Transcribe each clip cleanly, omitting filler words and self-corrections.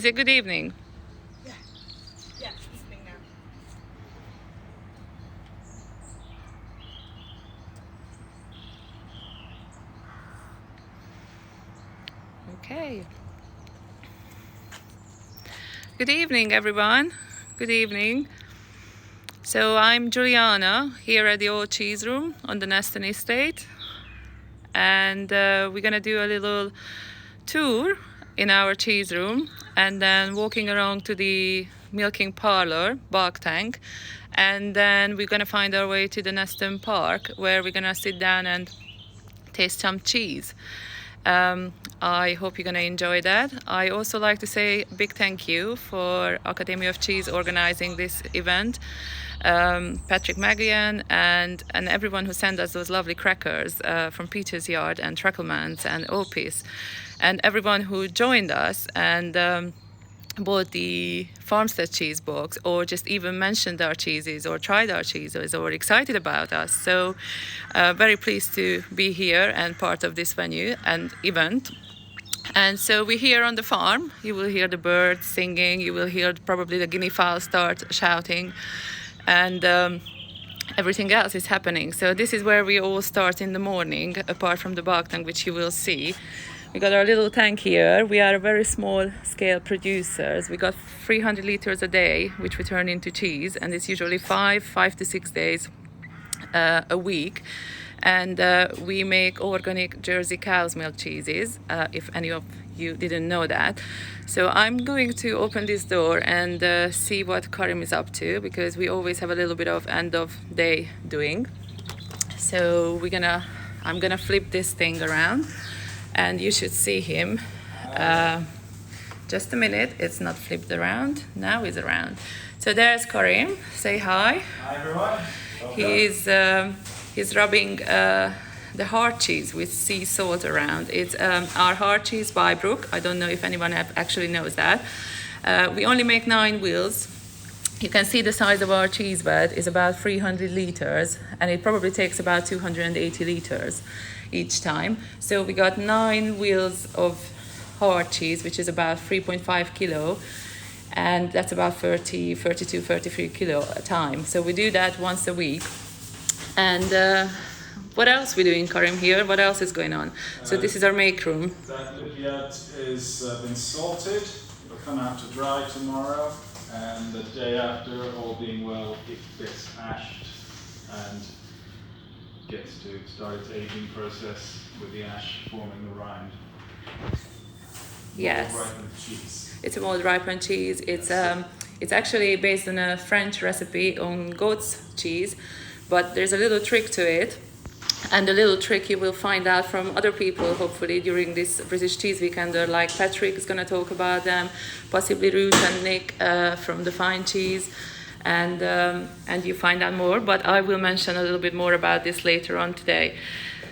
Is it good evening? Yeah, yeah, evening now. Okay. Good evening, everyone. Good evening. So I'm Juliana here at the Old Cheese Room on the Neston Estate, and we're gonna do a little tour in our cheese room, and then walking around to the milking parlor, bulk tank, and then we're gonna find our way to the Neston Park, where we're gonna sit down and taste some cheese. I hope you're going to enjoy that. I also like to say a big thank you for Academy of Cheese organizing this event. Patrick Maglian and everyone who sent us those lovely crackers from Peter's Yard and Trucklemans and Opis, and everyone who joined us and bought the Farmstead cheese box, or just even mentioned our cheeses or tried our cheeses or excited about us. So very pleased to be here and part of this venue and event. And so we're here on the farm. You will hear the birds singing, you will hear probably the guinea fowl start shouting, and everything else is happening. So this is where we all start in the morning, apart from the bulk tank, which you will see. We got our little tank here. We are a very small scale producers. We got 300 liters a day, which we turn into cheese, and it's usually five to 6 days a week. And we make organic Jersey cow's milk cheeses, if any of you didn't know that. So I'm going to open this door and see what Karim is up to, because we always have a little bit of end of day doing. So I'm gonna flip this thing around, and you should see him. Just a minute, it's not flipped around. Now he's around. So there's Karim. Say hi. Hi everyone. Welcome. He's rubbing the hard cheese with sea salt around. It's our hard cheese by Brook. I don't know if anyone actually knows that. We only make 9 wheels. You can see the size of our cheese bed is about 300 liters, and it probably takes about 280 liters each time. So we got 9 wheels of hard cheese, which is about 3.5 kilo, and that's about 32, 33 kilo a time. So we do that once a week. And what else we doing, Karim, here? What else is going on? So this is our make room. That Lydiad is been salted. It'll come out to dry tomorrow, and the day after, all being well, it gets ashed and gets to start its aging process with the ash forming the rind. Yes. Ripened cheese. It's a mold ripened cheese. It's actually based on a French recipe on goat's cheese, but there's a little trick to it. And the little trick you will find out from other people, hopefully, during this British Cheese Weekender, like Patrick is going to talk about them, possibly Ruth and Nick from the Fine Cheese, and you find out more. But I will mention a little bit more about this later on today.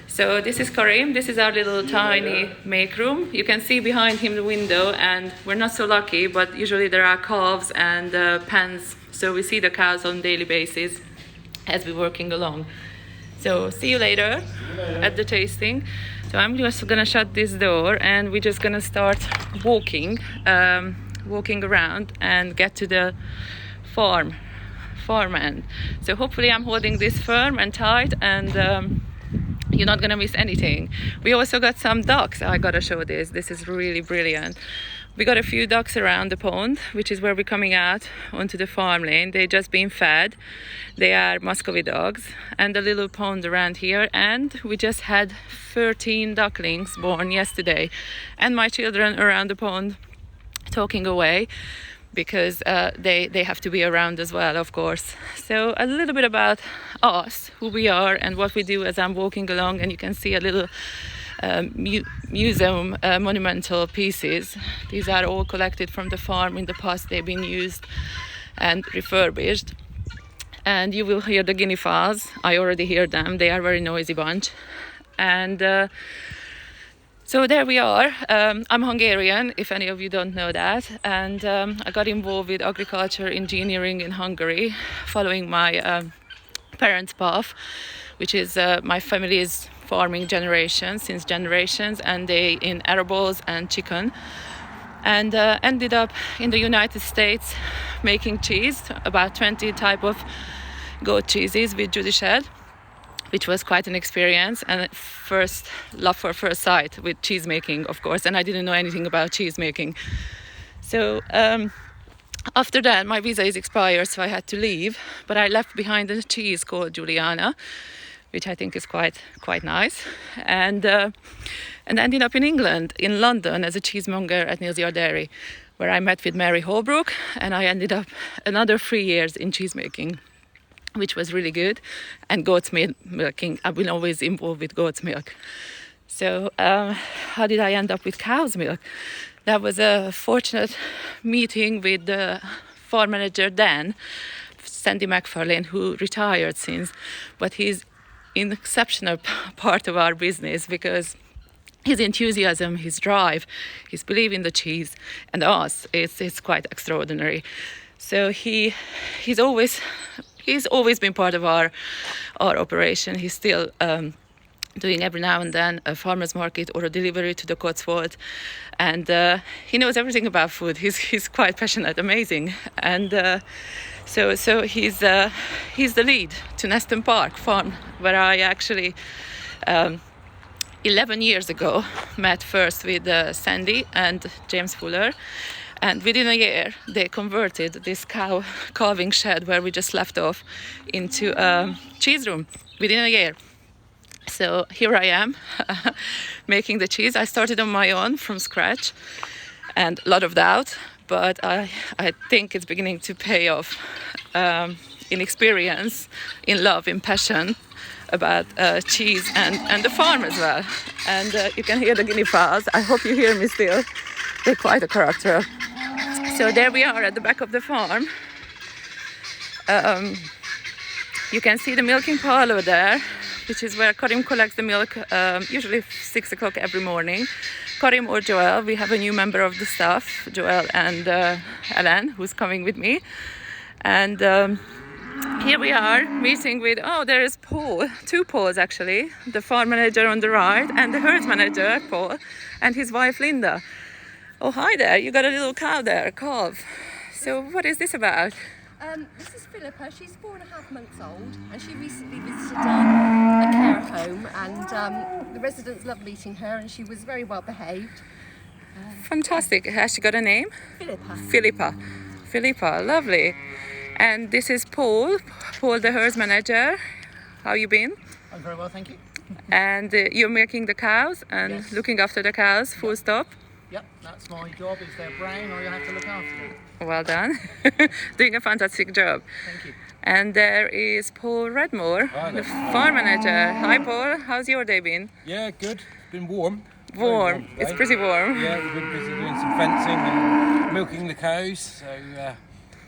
So this is Karim. This is our little tiny make room. You can see behind him the window, and we're not so lucky, but usually there are calves and pens, so we see the cows on a daily basis as we're working along. So see you later at the tasting. So I'm just gonna shut this door, and we're just gonna start walking around and get to the farm end. So hopefully I'm holding this firm and tight, and you're not gonna miss anything. We also got some ducks. I gotta show this. This is really brilliant. We got a few ducks around the pond, which is where we're coming out onto the farm lane. They just been fed. They are Muscovy dogs, and a little pond around here. And we just had 13 ducklings born yesterday, and my children around the pond talking away, because they have to be around as well, of course. So a little bit about us, who we are and what we do as I'm walking along, and you can see a little museum monumental pieces. These are all collected from the farm. In the past they've been used and refurbished. And you will hear the guinea fowls. I already hear them. They are a very noisy bunch. And so there we are. I'm Hungarian, if any of you don't know that, and I got involved with agriculture engineering in Hungary following my parents' path, which is my family is farming since generations, and they in arable and chicken. and ended up in the United States making cheese, about 20 type of goat cheeses with Judy Shedd, which was quite an experience, and first love for first sight with cheese making, of course, and I didn't know anything about cheese making. So after that, my visa is expired, so I had to leave, but I left behind a cheese called Juliana, which I think is quite nice, and ended up in England, in London, as a cheesemonger at Neal's Yard Dairy, where I met with Mary Holbrook, and I ended up another 3 years in cheesemaking, which was really good, and goat's milking. I've been always involved with goat's milk. So how did I end up with cow's milk? That was a fortunate meeting with the farm manager then, Sandy McFarlane, who retired since, but he's an exceptional part of our business because his enthusiasm, his drive, his belief in the cheese and us, it's quite extraordinary. So he's always been part of our operation. He's still doing every now and then a farmer's market or a delivery to the Cotswold, and he knows everything about food. He's quite passionate, amazing, and so he's the lead to Neston Park Farm, where I actually 11 years ago met first with Sandy and James Fuller. And within a year, they converted this calving shed where we just left off into a cheese room within a year. So here I am making the cheese. I started on my own from scratch and a lot of doubt, but I think it's beginning to pay off in experience, in love, in passion about cheese and the farm as well. And you can hear the guinea fowls. I hope you hear me still. They're quite a character. So there we are at the back of the farm. You can see the milking parlor there, which is where Karim collects the milk, usually 6 o'clock every morning. Karim or Joel, we have a new member of the staff, Joel and Ellen, who's coming with me. And here we are meeting with, there is Paul, 2 Pauls actually, the farm manager on the right and the herd manager, Paul, and his wife, Linda. Oh, hi there, you got a little cow there, a calf. So what is this about? This is Philippa. She's 4.5 months old, and she recently visited a care home, and the residents loved meeting her, and she was very well behaved. Fantastic. Has she got a name? Philippa, lovely. And this is Paul, the herd manager. How you been? I'm very well, thank you. And you're milking the cows and Yes. looking after the cows, full stop. Yep, that's my job. If they're brown, I have to look after them. Well done. Doing a fantastic job. Thank you. And there is Paul Redmore, Hi the there. farm manager. Hi Paul, how's your day been? Yeah, good. It's been warm. Very Warm. today. It's pretty warm. Yeah, we've been busy doing some fencing and milking the cows. So,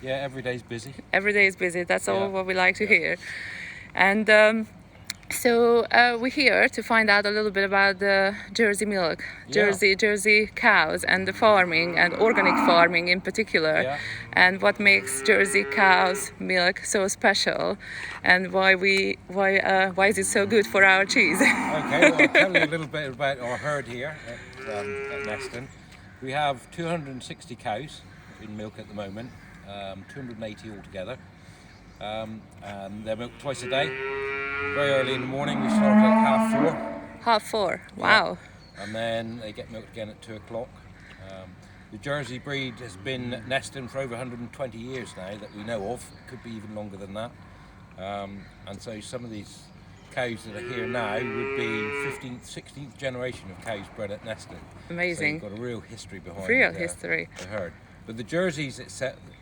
yeah, every day's busy. Every day is busy. That's all Yeah. what we like to hear. And so we're here to find out a little bit about the Jersey milk, Yeah. Jersey cows, and the farming and organic farming in particular, Yeah. and what makes Jersey cows milk so special, and why is it so good for our cheese? Okay, well, I'll tell you a little bit about our herd here at Neston. We have 260 cows in milk at the moment, 280 altogether. And they're milked twice a day. Very early in the morning, we start at 4:30. 4:30. Wow. And then they get milked again at 2 o'clock. The Jersey breed has been at Neston for over 120 years now that we know of. Could be even longer than that. And so some of these cows that are here now would be 15th, 16th generation of cows bred at Neston. Amazing. So you've got a real history behind Real history. the herd. But the Jersey's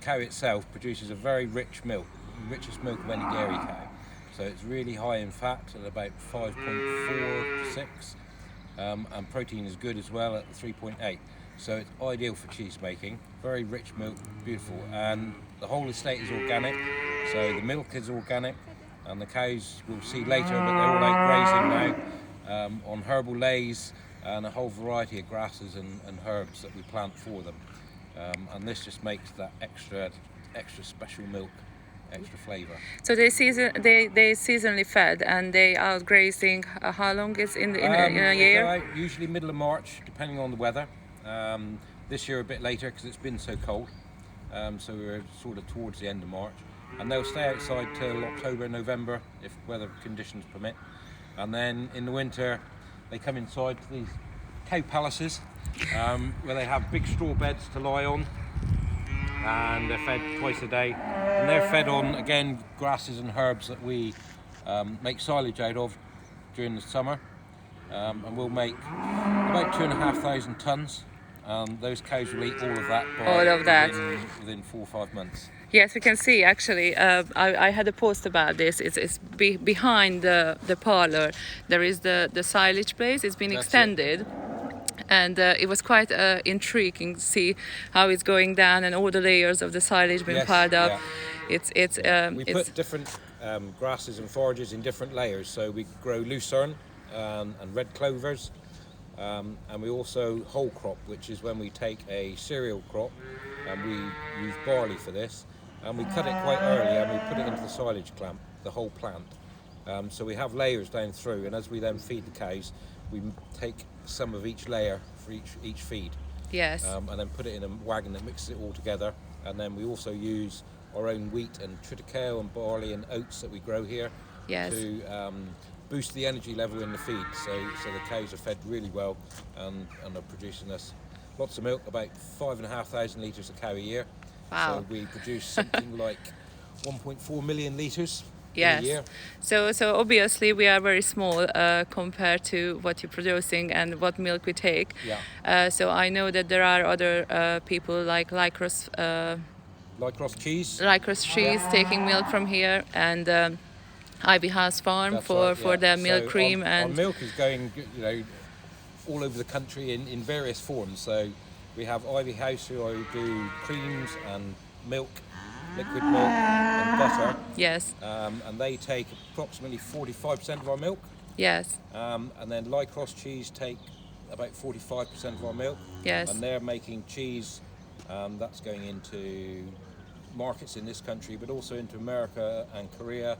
cow itself produces a very rich milk, richest milk of any dairy cow. So it's really high in fat at about 5.4 to 6, and protein is good as well at 3.8. So it's ideal for cheese making. Very rich milk, beautiful, and the whole estate is organic. So the milk is organic, and the cows we'll see later, but they're all out grazing now on herbal lays and a whole variety of grasses and herbs that we plant for them. And this just makes that extra special milk. Extra flavour. So they seasonally fed and they are grazing. How long is in a They year? go out usually middle of March, depending on the weather. This year a bit later because it's been so cold. So we're sort of towards the end of March. And they'll stay outside till October, November if weather conditions permit. And then in the winter they come inside to these cow palaces where they have big straw beds to lie on, and they're fed twice a day. And they're fed on, again, grasses and herbs that we make silage out of during the summer. And we'll make about 2,500 tonnes. Those cows will eat all of that within 4 or 5 months. Yes, we can see actually. I had a post about this. It's behind the parlor. There is the silage place. It's been extended. And it was quite intriguing to see how it's going down and all the layers of the silage being piled up. Yeah. We put different grasses and forages in different layers. So we grow lucerne and red clovers, and we also whole crop, which is when we take a cereal crop and we use barley for this, and we cut it quite early and we put it into the silage clamp, the whole plant. So we have layers down through, and as we then feed the cows, we take some of each layer for each feed. Yes. And then put it in a wagon that mixes it all together. And then we also use our own wheat and triticale and barley and oats that we grow here to boost the energy level in the feed. So the cows are fed really well and are producing us lots of milk, about 5,500 litres a cow a year. Wow. So we produce something like 1.4 million litres. Yes. So obviously we are very small compared to what you're producing and what milk we take. Yeah. So I know that there are other people like Lycros cheese taking milk from here, and Ivy House Farm for their milk cream. Our milk is going, all over the country in various forms. So we have Ivy House who do creams and milk, liquid milk and butter. Yes. And they take approximately 45% of our milk. Yes. And then Lycros cheese take about 45% of our milk. Yes. And they're making cheese that's going into markets in this country, but also into America and Korea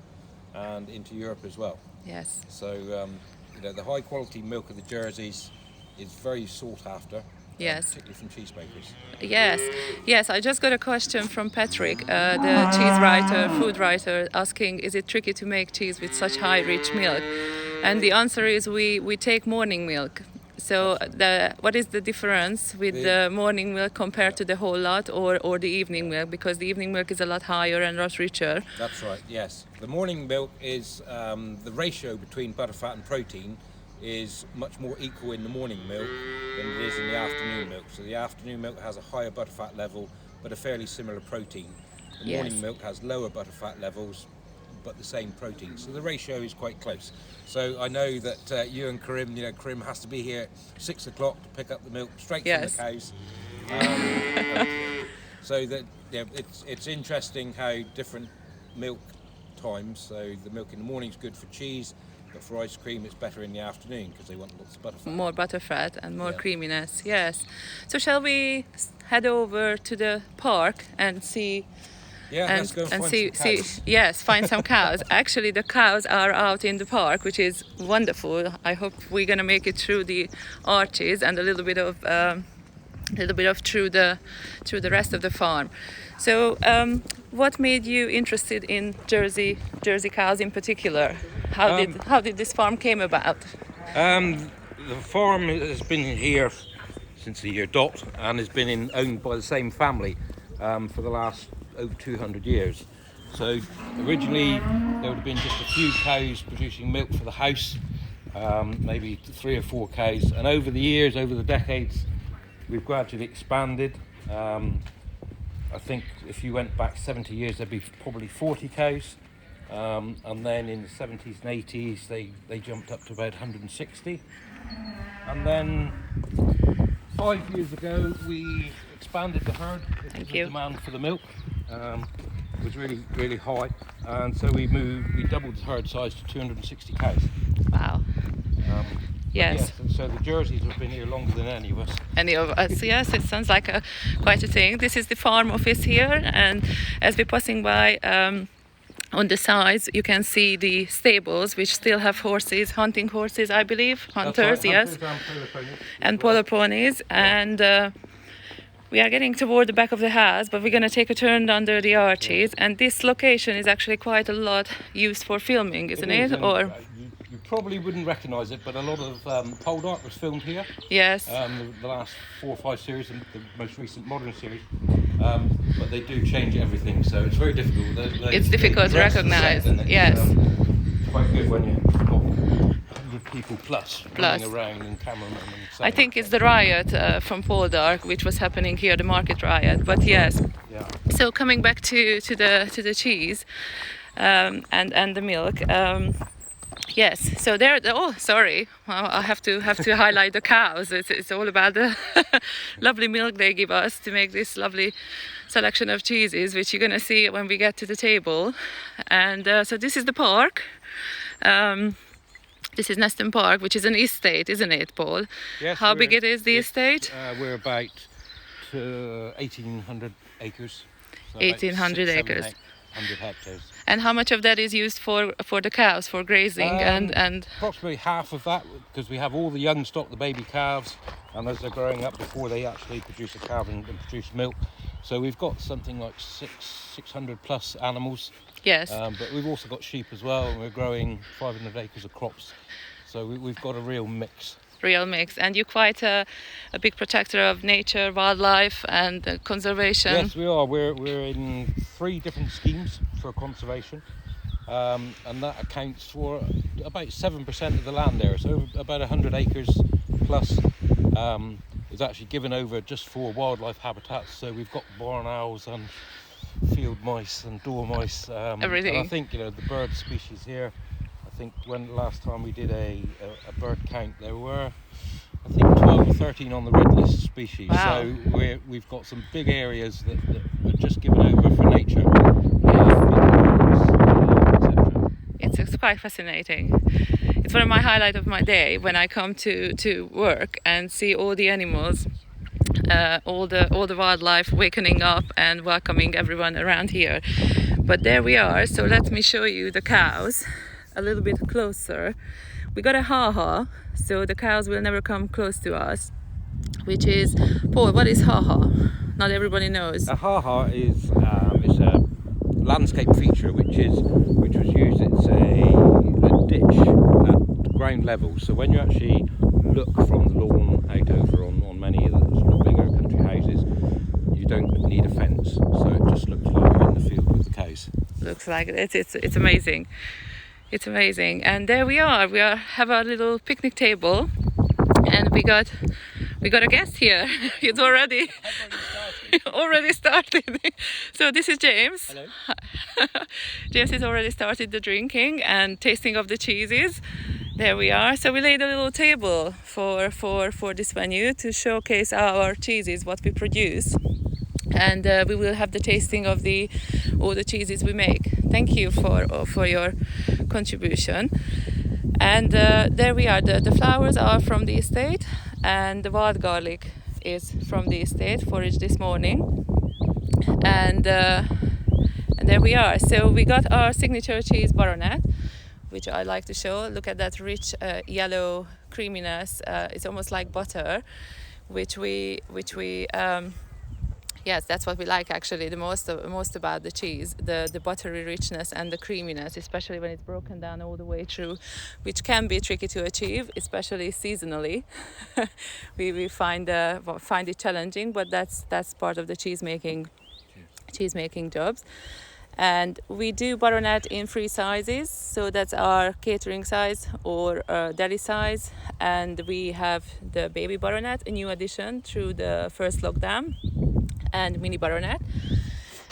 and into Europe as well. Yes. So the high quality milk of the Jerseys is very sought after. Yes. Particularly from cheesemakers. Yes. I just got a question from Patrick, the cheese writer, food writer, asking, is it tricky to make cheese with such high rich milk? And the answer is we take morning milk. So what is the difference with the morning milk compared to the whole lot or the evening milk? Because the evening milk is a lot higher and a lot richer. That's right, yes. The morning milk is the ratio between butterfat and protein is much more equal in the morning milk than it is in the afternoon milk. So the afternoon milk has a higher butterfat level but a fairly similar protein. The morning milk has lower butterfat levels but the same protein. So the ratio is quite close. So I know that you and Karim, Karim has to be here at 6 o'clock to pick up the milk straight from the cows. So that it's interesting how different milk times. So the milk in the morning is good for cheese, but for ice cream it's better in the afternoon because they want lots of butterfat. More butterfat and more creaminess, yes. So shall we head over to the park and see? Let's go and find some cows. Yes, find some cows. Actually, the cows are out in the park, which is wonderful. I hope we're gonna make it through the arches and a little bit of through the rest of the farm. So, what made you interested in Jersey cows in particular? How did this farm came about? The farm has been here since the year dot and has been owned by the same family for the last over 200 years. So originally there would have been just a few cows producing milk for the house, maybe 3 or 4 cows, and over the years, over the decades, we've gradually expanded. I think if you went back 70 years there'd be probably 40 cows, and then in the 70s and 80s they jumped up to about 160, and then 5 years ago we expanded the herd because the demand for the milk was really high, and so we doubled the herd size to 260 cows. Wow. Yes. So the Jerseys have been here longer than any of us. Yes, it sounds like quite a thing. This is the farm office here, and as we're passing by, on the sides you can see the stables which still have horses, hunting horses, I believe, hunters, That's right, yes, hunters and polo ponies. And polo ponies, and We are getting toward the back of the house, but we're going to take a turn under the arches. And this location is actually quite a lot used for filming, isn't it? And, Or you probably wouldn't recognise it, but a lot of pole art was filmed here. yes, The last 4 or 5 series and the most recent modern series. But they do change everything, so it's very difficult. it's difficult to dress the recognize. set, and it's, Yes. It's quite good when you've got 100 people plus running around and cameramen and so I think it's the riot from Poldark, which was happening here, the market riot. But yes. Yeah. So coming back to the cheese and the milk. Yes. So there. Oh, sorry. Well, I have to highlight the cows. It's all about the lovely milk they give us to make this lovely selection of cheeses, which you're gonna see when we get to the table. And so this is the park. This is Neston Park, which is an estate, isn't it, Paul? Yes, How big it is, the estate? We're about 1,800 acres. So 1,800 acres. 100 hectares. And how much of that is used for the cows, for grazing and Approximately half of that, because we have all the young stock, the baby calves, and as they're growing up before they actually produce a calf and produce milk. So we've got something like 600 plus animals. yes. But we've also got sheep as well, and we're growing 500 acres of crops. So we've got a real mix. Real mix. And you're quite a big protector of nature, wildlife and conservation. Yes, we are. We're in 3 different schemes for conservation, and that accounts for about 7% of the land area. So about 100 acres plus is actually given over just for wildlife habitats. So we've got barn owls and field mice and dormice. Everything. And I think the bird species here. I think when last time we did a bird count, there were I think 12 or 13 on the red list species. Wow. So we've got some big areas that are just given over for nature. It's quite fascinating. It's one of my highlights of my day when I come to work and see all the animals, all the wildlife wakening up and welcoming everyone around here. But there we are. So let me show you the cows a little bit closer. We got a ha-ha, so the cows will never come close to us. Which is, Paul, what is ha-ha? Not everybody knows. A ha-ha is it's a landscape feature which was used. It's a ditch at ground level. So when you actually look from the lawn out over on many of the sort of bigger country houses, you don't need a fence. So it just looks like you're in the field with the cows. Looks like it. It's amazing. It's amazing. And there we are. Have a little picnic table, and we got a guest here. It's already started. So this is James. Hello. James has already started the drinking and tasting of the cheeses. There we are. So we laid a little table for this venue to showcase our cheeses, what we produce. And we will have the tasting of all the cheeses we make. Thank you for your contribution. And there we are. The flowers are from the estate, and the wild garlic is from the estate, foraged this morning. And there we are. So we got our signature cheese, Butternut, which I like to show. Look at that rich yellow creaminess. It's almost like butter, which we yes, that's what we like actually the most about the cheese, the buttery richness and the creaminess, especially when it's broken down all the way through, which can be tricky to achieve, especially seasonally. we find it challenging, but that's part of the cheese making jobs. And we do butternut in 3 sizes, so that's our catering size or deli size, and we have the baby butternut, a new addition through the first lockdown, and mini butternut.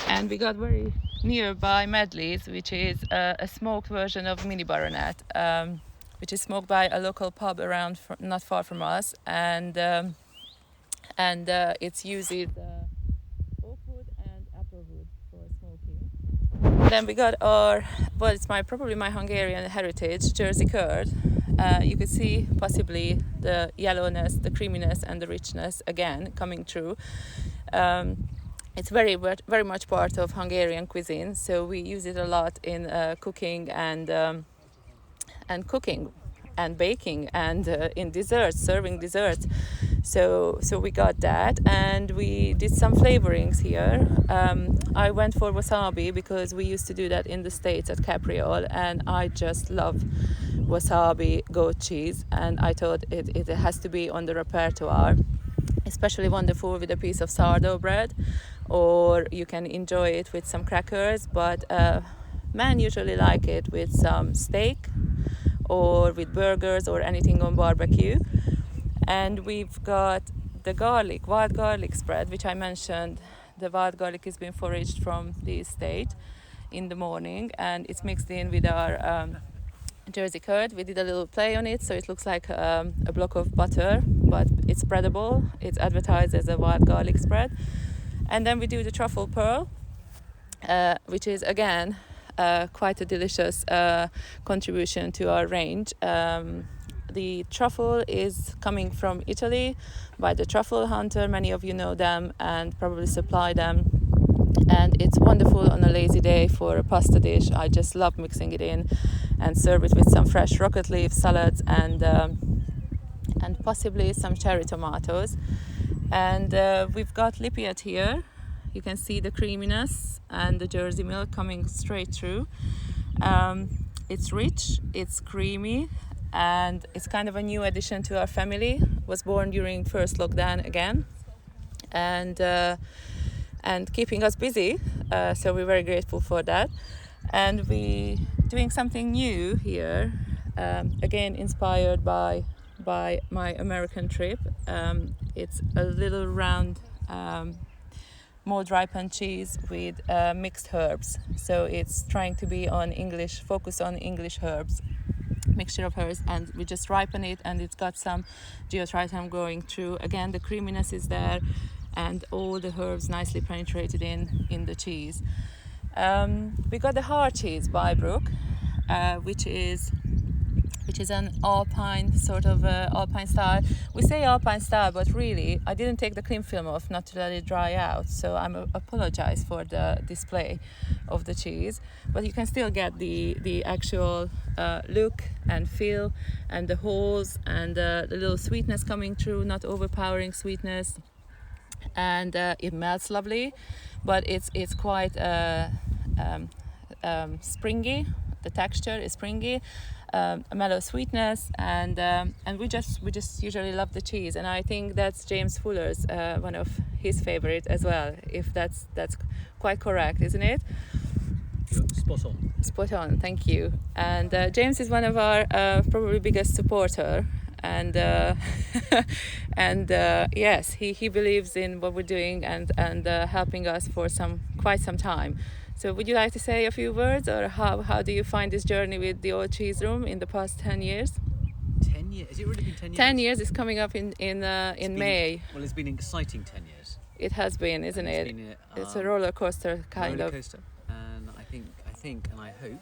And we got very nearby Medley's, which is a smoked version of mini butternut, which is smoked by a local pub around not far from us, and it's uses oak wood and apple wood for smoking. Then we got it's probably my Hungarian heritage, Jersey curd. You could see possibly the yellowness, the creaminess and the richness again coming through. It's very much part of Hungarian cuisine, so we use it a lot in cooking and cooking and baking and in desserts, serving desserts. So we got that, and we did some flavorings here. I went for wasabi because we used to do that in the States at Capriol, and I just love wasabi goat cheese, and I thought it has to be on the repertoire. Especially wonderful with a piece of sourdough bread, or you can enjoy it with some crackers, but men usually like it with some steak or with burgers or anything on barbecue. And we've got the wild garlic spread, which I mentioned. The wild garlic has been foraged from the estate in the morning, and it's mixed in with our Jersey curd. We did a little play on it, so it looks like a block of butter, but it's spreadable. It's advertised as a wild garlic spread. And then we do the truffle pearl, which is again quite a delicious contribution to our range. The truffle is coming from Italy by the truffle hunter. Many of you know them and probably supply them. And it's wonderful on a lazy day for a pasta dish. I just love mixing it in and serve it with some fresh rocket leaf salads and possibly some cherry tomatoes. And we've got Lipiat here. You can see the creaminess and the Jersey milk coming straight through. It's rich, it's creamy, and it's kind of a new addition to our family. Was born during first lockdown again, and keeping us busy. So we're very grateful for that. And we doing something new here, again inspired by my American trip. It's a little round mold ripened cheese with mixed herbs. So it's trying to be focus on English herbs, mixture of herbs, and we just ripen it, and it's got some geotritum going through. Again, the creaminess is there, and all the herbs nicely penetrated in the cheese. We got the hard cheese by Brooke, which is an alpine sort of alpine style. We say alpine style, but really I didn't take the cling film off not to let it dry out, so I apologize for the display of the cheese, but you can still get the actual look and feel and the holes and the little sweetness coming through, not overpowering sweetness, and it melts lovely, but it's quite springy. The texture is springy, a mellow sweetness, and we just usually love the cheese, and I think that's James Fuller's one of his favorite as well. If that's quite correct, isn't it? Spot on. Spot on. Thank you. And James is one of our probably biggest supporter, and yes, he believes in what we're doing and helping us for quite some time. So would you like to say a few words, or how do you find this journey with the old cheese room in the past 10 years? 10 years? Has it really been 10 years? 10 years is coming up in May. Well, it's been an exciting 10 years. It has been, isn't it? It's a roller coaster kind of. And I think and I hope,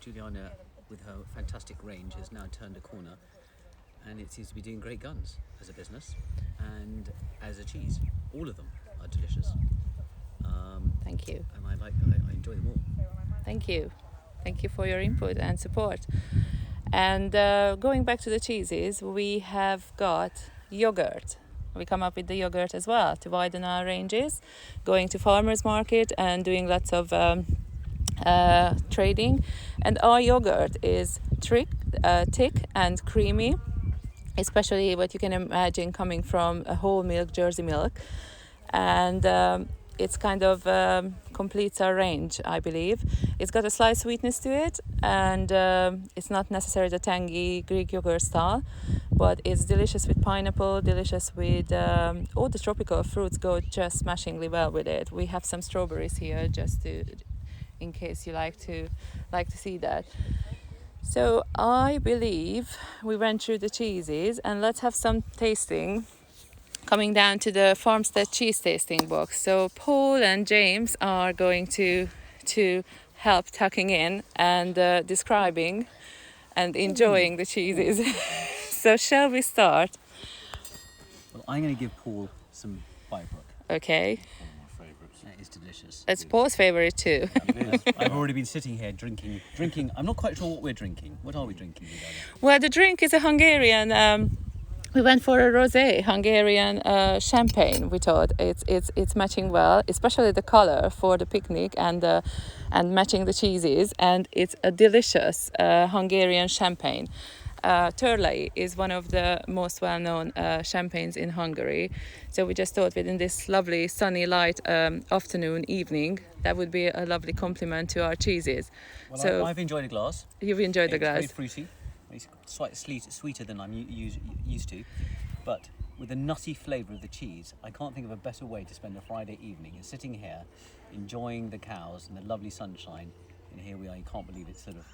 Juliana with her fantastic range has now turned a corner, and it seems to be doing great guns as a business and as a cheese. All of them are delicious. Thank you. And I enjoy them all. Thank you for your input and support. And going back to the cheeses, we have got yogurt. We come up with the yogurt as well to widen our ranges, going to farmers market and doing lots of trading. And our yogurt is thick and creamy, especially what you can imagine coming from a whole milk Jersey milk, and it's kind of completes our range, I believe. It's got a slight sweetness to it, and it's not necessarily the tangy Greek yogurt style, but it's delicious with pineapple, delicious with all the tropical fruits go just smashingly well with it. We have some strawberries here, just in case you like to see that. So I believe we went through the cheeses, and let's have some tasting. Coming down to the Farmstead cheese tasting box. So Paul and James are going to help tucking in and describing and enjoying the cheeses. So shall we start? Well, I'm going to give Paul some Bybrook. Okay. One of my favourites. That is delicious. It's Paul's favourite too. I've already been sitting here drinking. I'm not quite sure what we're drinking. What are we drinking, Juliana? Well, the drink is a Hungarian we went for a rosé Hungarian champagne. We thought it's matching well, especially the color for the picnic and matching the cheeses. And it's a delicious Hungarian champagne. Turley is one of the most well-known champagnes in Hungary. So we just thought within this lovely sunny light afternoon, evening, that would be a lovely complement to our cheeses. Well, So I've enjoyed a glass. you've enjoyed the It's very glass. fruity. It's slightly sweeter than I'm used to, but with the nutty flavour of the cheese, I can't think of a better way to spend a Friday evening than sitting here, enjoying the cows and the lovely sunshine. And here we are. You can't believe it's sort of,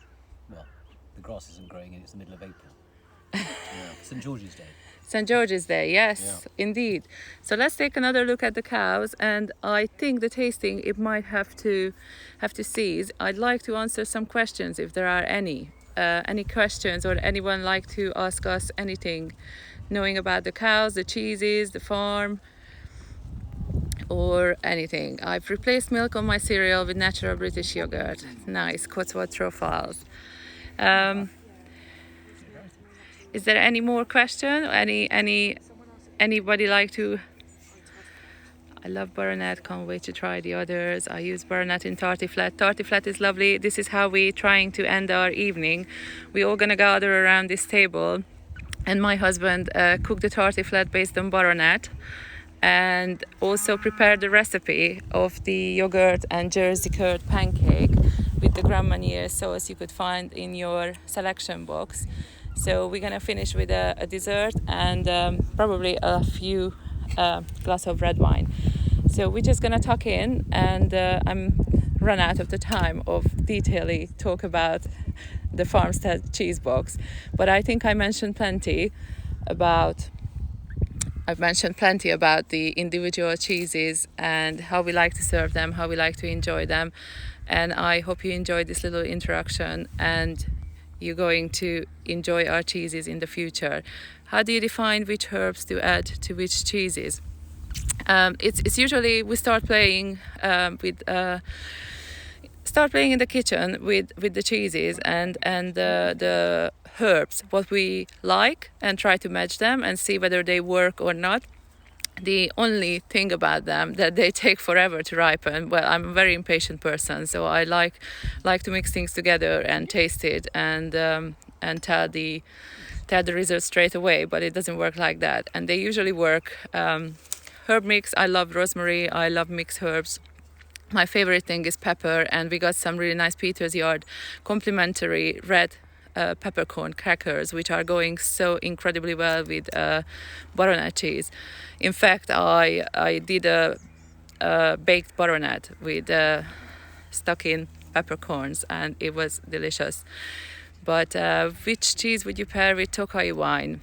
well, the grass isn't growing and it's the middle of April. St. George's Day. St. George's Day, yes, indeed. So let's take another look at the cows, and I think the tasting it might have to cease. I'd like to answer some questions if there are any. Any questions, or anyone like to ask us anything, knowing about the cows, the cheeses, the farm, or anything. I've replaced milk on my cereal with natural British yogurt. Nice, Cotswold truffles. Is there any more question? Anybody like to? I love Butternut, can't wait to try the others. I use Butternut in tartiflette. Tartiflette is lovely. This is how we're trying to end our evening. We're all gonna gather around this table, and my husband cooked the tartiflette based on Butternut, and also prepared the recipe of the yogurt and Jersey curd pancake with the Grand Marnier sauce you could find in your selection box. So we're gonna finish with a dessert and probably a few glass of red wine. So we're just gonna tuck in, and I'm run out of the time of detailing talk about the Farmstead cheese box, but I think I've mentioned plenty about the individual cheeses and how we like to serve them, how we like to enjoy them, and I hope you enjoyed this little introduction and you're going to enjoy our cheeses in the future. How do you define which herbs to add to which cheeses? It's usually we start playing in the kitchen with the cheeses and the herbs what we like, and try to match them and see whether they work or not. The only thing about them that they take forever to ripen. Well, I'm a very impatient person, so I like to mix things together and taste it and tell the result straight away. But it doesn't work like that, and they usually work. Herb mix. I love rosemary. I love mixed herbs. My favorite thing is pepper, and we got some really nice Peter's Yard complimentary red peppercorn crackers, which are going so incredibly well with butternut cheese. In fact, I did a baked butternut with stuck in peppercorns, and it was delicious. But which cheese would you pair with Tokai wine?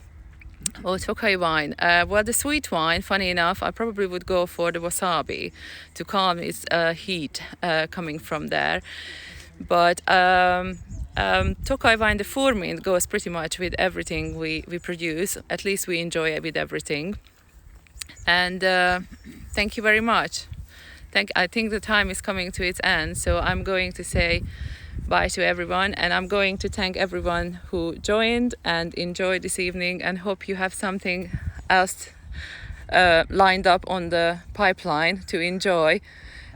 Oh, Tokai wine. Well, the sweet wine, funny enough, I probably would go for the wasabi to calm its heat coming from there. But Tokai wine, the Furmint, goes pretty much with everything we produce. At least we enjoy it with everything. And thank you very much. I think the time is coming to its end, so I'm going to say bye to everyone, and I'm going to thank everyone who joined and enjoyed this evening, and hope you have something else lined up on the pipeline to enjoy.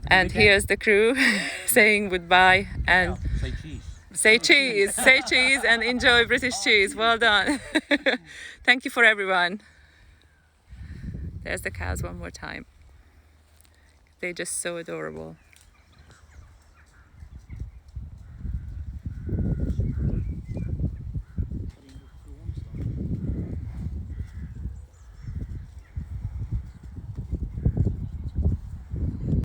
And here's the crew saying goodbye and Say cheese. say cheese, say cheese, and enjoy British cheese. Well done. Thank you for everyone. There's the cows one more time. They're just so adorable.